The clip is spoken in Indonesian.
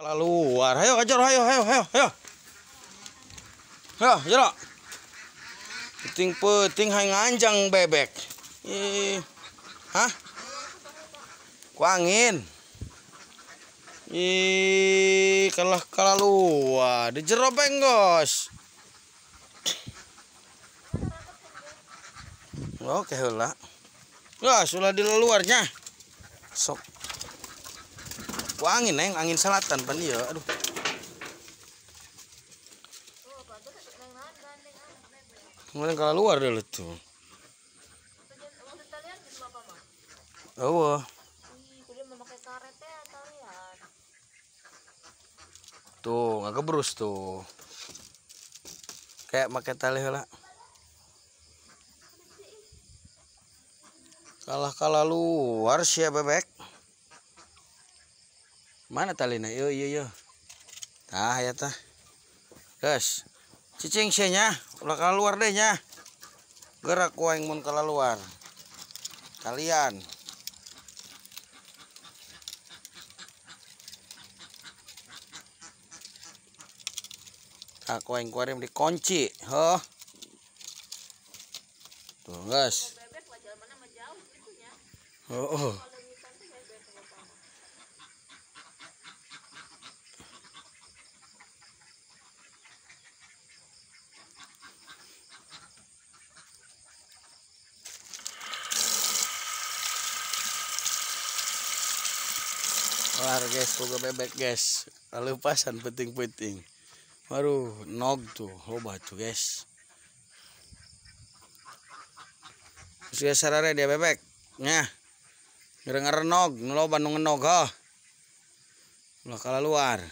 Keluar, ayo ajar, ayo. Ya, jero. Peting hai nganjang bebek. Hah? Ku angin. Kalah luar. Di jero benggos. Oke heula. Ya, sudah di luarnya. Sok. Ku angin, Neng, angin selatan pan ieu. Aduh. Kemudian kalau luar dulu tuh. Oh. Tuh, nggak keberus tuh. Kayak pakai tali lah. Kalah luar sih ya bebek. Mana talinya? Yo. Tah ya tah. Guys. Cicing nya, ulah keluar deh nya. Gerak kuaing mun keluar. Kalian. Tak kuaing kuarim dikunci, heh. Tuh, guys. Oh. Kelar guys, boga bebek guys. Lalu pasan penting. Baru nog tuh, loba tuh guys. Sudah sarare dia bebek. Nya. Ngeren nog, loba nu ngenog ha. Ulah kala luar.